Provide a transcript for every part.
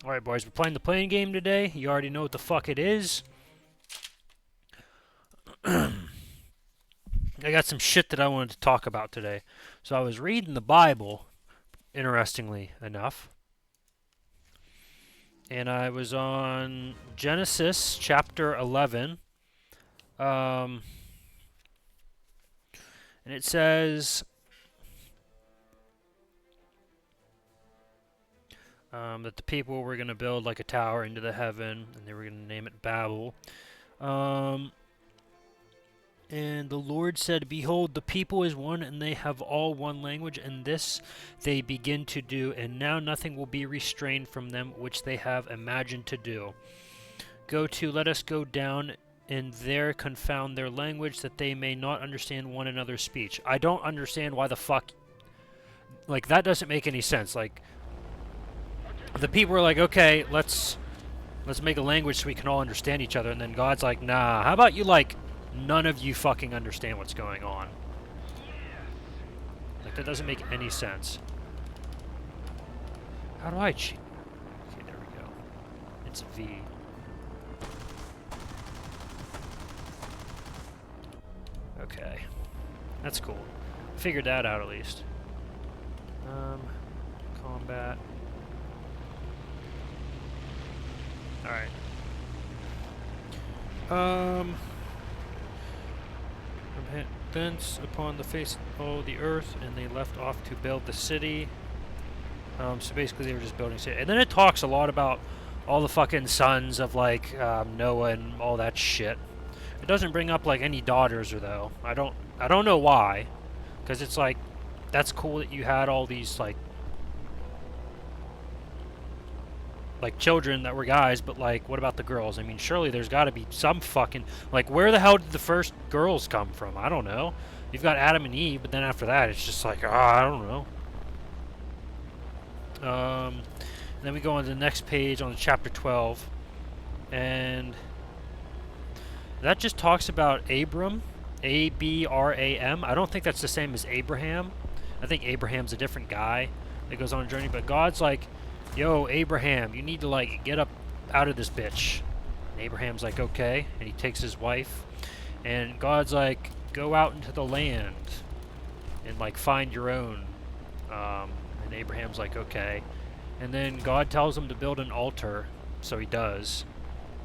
Alright, boys, we're playing the playing game today. You already know what the fuck it is. I got some shit that I wanted to talk about today. So I was reading the Bible, interestingly enough. And I was on Genesis chapter 11. And it says that the people were going to build like a tower into the heaven, and they were going to name it Babel. And the Lord said, Behold, the people is one, and they have all one language, and this they begin to do, and now nothing will be restrained from them which they have imagined to do. Go to, let us go down, and there confound their language, that they may not understand one another's speech. I don't understand why the fuck... Like, that doesn't make any sense. Like, the people are like, okay, let's make a language so we can all understand each other, and then God's like, nah, how about you, like... None of you fucking understand what's going on. Like, that doesn't make any sense. How do I cheat? Okay, there we go. It's V. Okay. That's cool. Figured that out at least. Combat. Alright. Thence upon the face of the earth, and they left off to build the city. So basically they were just building city. And then it talks a lot about all the fucking sons of like Noah and all that shit. It doesn't bring up like any daughters or though. I don't know why, because it's like that's cool that you had all these like children that were guys, but like what about the girls? I mean, surely there's got to be some fucking like where the hell did the first girls come from? I don't know. You've got Adam and Eve, but then after that it's just like I don't know. Then we go on to the next page on chapter 12, and that just talks about Abram, Abram. I don't think that's the same as Abraham. I think Abraham's a different guy that goes on a journey, but God's like, yo, Abraham, you need to, like, get up out of this bitch. And Abraham's like, okay. And he takes his wife. And God's like, go out into the land and, like, find your own. And Abraham's like, okay. And then God tells him to build an altar. So he does.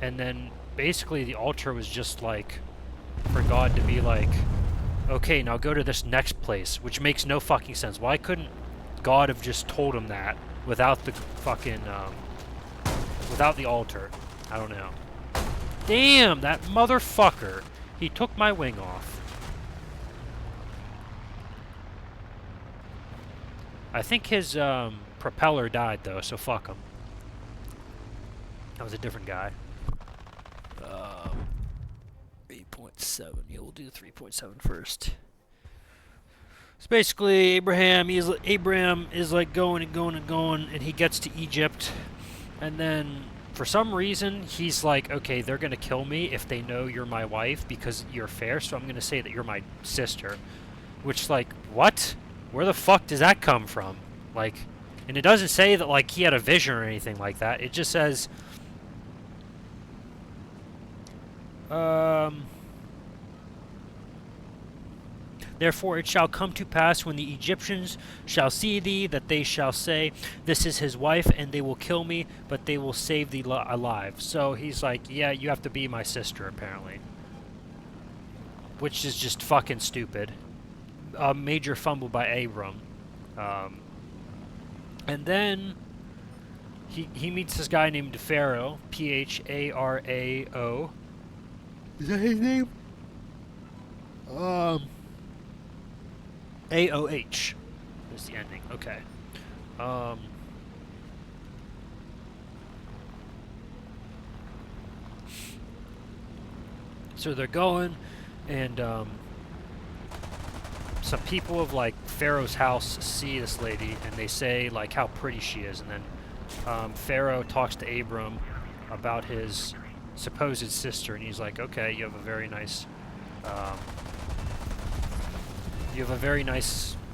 And then, basically, the altar was just, like, for God to be like, okay, now go to this next place. Which makes no fucking sense. Why couldn't God have just told him that? Without the fucking, without the altar. I don't know. Damn, that motherfucker. He took my wing off. I think his, propeller died, though, so fuck him. That was a different guy. 8.7. Yeah, we'll do 3.7 first. So basically, Abraham is like going and going and going, and he gets to Egypt, and then for some reason he's like, okay, they're gonna kill me if they know you're my wife because you're fair, so I'm gonna say that you're my sister. Which, like, what? Where the fuck does that come from? Like, and it doesn't say that like he had a vision or anything like that. It just says, Therefore it shall come to pass when the Egyptians shall see thee, that they shall say, This is his wife, and they will kill me, but they will save thee alive. So he's like, yeah, you have to be my sister, apparently. Which is just fucking stupid. A major fumble by Abram. And then he meets this guy named Pharaoh, Pharao. Is that his name? AOH is the ending. Okay. So they're going, and some people of like Pharaoh's house see this lady, and they say like how pretty she is, and then Pharaoh talks to Abram about his supposed sister, and he's like, okay, you have a very nice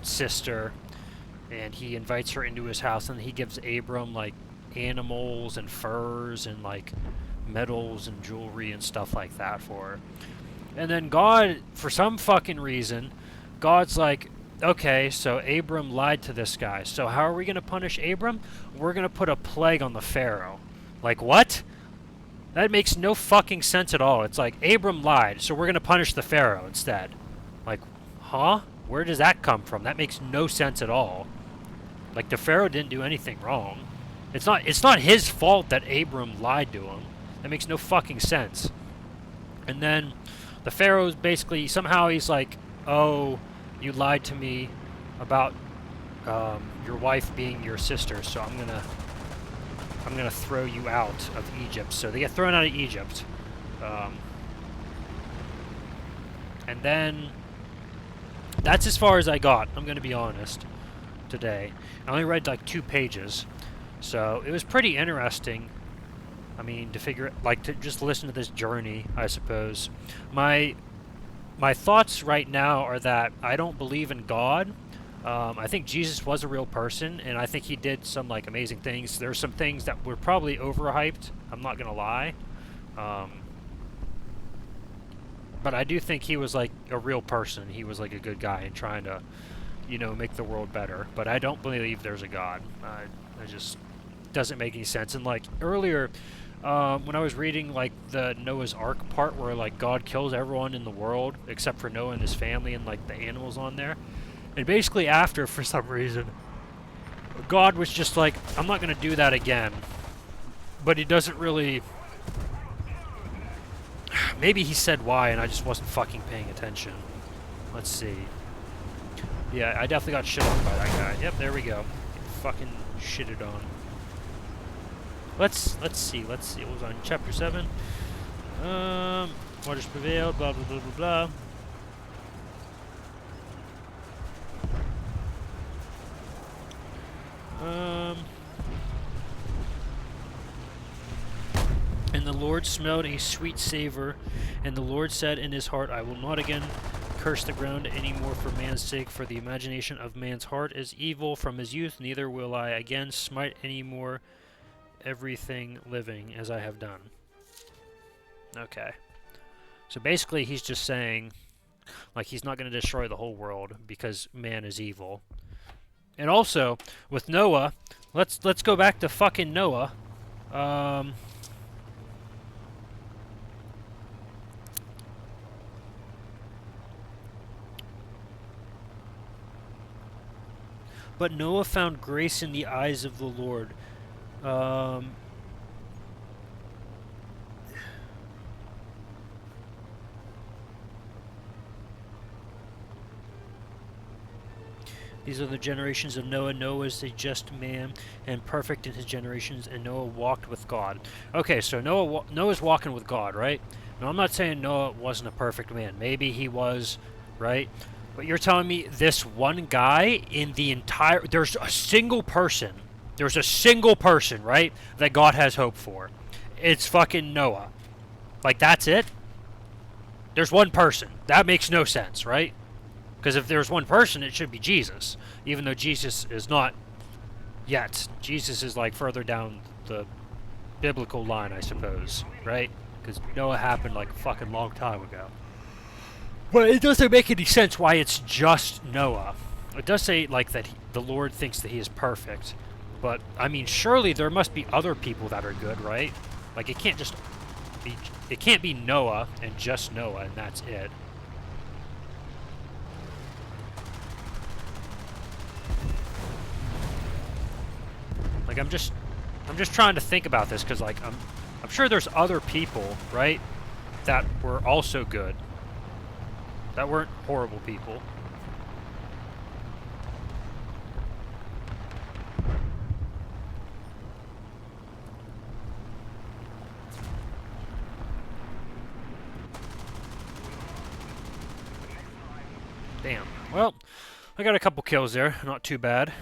sister, and he invites her into his house, and he gives Abram like animals and furs and like metals and jewelry and stuff like that for her. And then God, for some fucking reason, God's like, okay, so Abram lied to this guy. So how are we going to punish Abram? We're going to put a plague on the Pharaoh. Like, what? That makes no fucking sense at all. It's like, Abram lied, so we're going to punish the Pharaoh instead. Like, huh? Where does that come from? That makes no sense at all. Like, the Pharaoh didn't do anything wrong. It's not his fault that Abram lied to him. That makes no fucking sense. And then the Pharaoh's basically, somehow he's like, oh, you lied to me about your wife being your sister, so I'm gonna throw you out of Egypt. So they get thrown out of Egypt. And then that's as far as I got, I'm gonna be honest, today. I only read like 2 pages. So it was pretty interesting. I mean, to just listen to this journey, I suppose. My thoughts right now are that I don't believe in God. I think Jesus was a real person, and I think he did some like amazing things. There's some things that were probably overhyped. I'm not gonna lie, but I do think he was like a real person. He was like a good guy and trying to, make the world better. But I don't believe there's a God. I just doesn't make any sense. And like earlier, when I was reading like the Noah's Ark part where like God kills everyone in the world except for Noah and his family and like the animals on there, and basically after, for some reason, God was just like, I'm not going to do that again. But he doesn't really... Maybe he said why and I just wasn't fucking paying attention. Let's see. Yeah, I definitely got shit on by that guy. Yep, there we go. Fucking shitted on. Let's see. What was on chapter 7? Waters prevailed, blah blah blah blah blah. And the Lord smelled a sweet savor, and the Lord said in his heart, I will not again curse the ground any more for man's sake, for the imagination of man's heart is evil from his youth, neither will I again smite any more everything living as I have done. Okay. So basically he's just saying, like, he's not going to destroy the whole world because man is evil. And also, with Noah, let's go back to fucking Noah. But Noah found grace in the eyes of the Lord. These are the generations of Noah. Noah is a just man and perfect in his generations, and Noah walked with God. Okay, so Noah's walking with God, right? Now, I'm not saying Noah wasn't a perfect man. Maybe he was, right? But you're telling me this one guy in the entire... There's a single person, right, that God has hope for. It's fucking Noah. Like, that's it? There's one person. That makes no sense, right? Because if there's one person, it should be Jesus. Even though Jesus is not yet. Jesus is, like, further down the biblical line, I suppose, right? Because Noah happened, like, a fucking long time ago. But it doesn't make any sense why it's just Noah. It does say, like, that the Lord thinks that he is perfect. But, I mean, surely there must be other people that are good, right? Like, it can't just be... It can't be Noah and just Noah and that's it. Like, I'm just trying to think about this, because, like, I'm sure there's other people, right, that were also good. That weren't horrible people. Damn. Well, I got a couple kills there. Not too bad.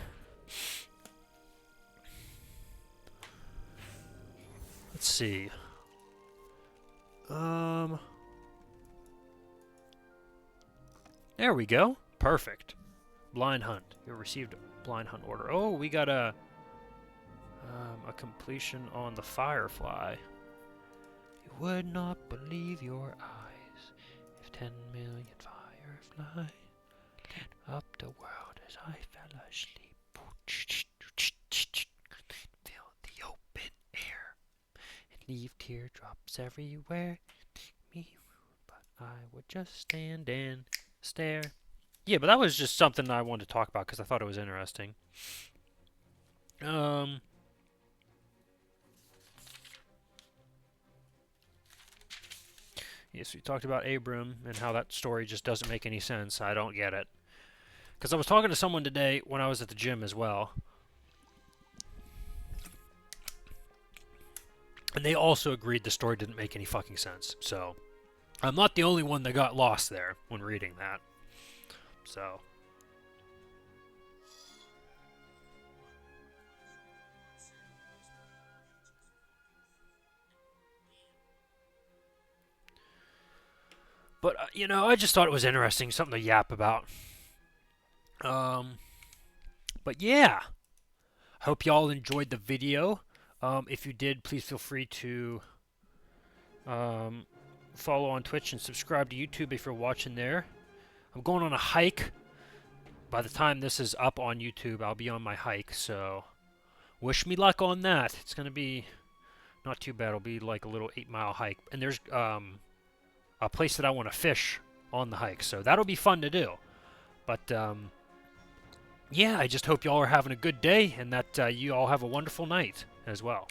Let's see. There we go. Perfect. Blind hunt. You received a blind hunt order. Oh, we got a completion on the Firefly. You would not believe your eyes if 10 million fireflies lit up the world as I fell asleep. Fill the open air and leave teardrops everywhere. Me, but I would just stand and stare. Yeah, but that was just something I wanted to talk about because I thought it was interesting. Yes, we talked about Abram and how that story just doesn't make any sense. I don't get it. Because I was talking to someone today when I was at the gym as well. And they also agreed the story didn't make any fucking sense. So, I'm not the only one that got lost there when reading that. So... But, you know, I just thought it was interesting, something to yap about. But yeah, I hope y'all enjoyed the video. If you did, please feel free to follow on Twitch and subscribe to YouTube if you're watching there. I'm going on a hike. By the time this is up on YouTube, I'll be on my hike, so wish me luck on that. It's going to be not too bad. It'll be like a little 8-mile hike. And there's a place that I want to fish on the hike, so that'll be fun to do. But yeah, I just hope y'all are having a good day and that you all have a wonderful night as well.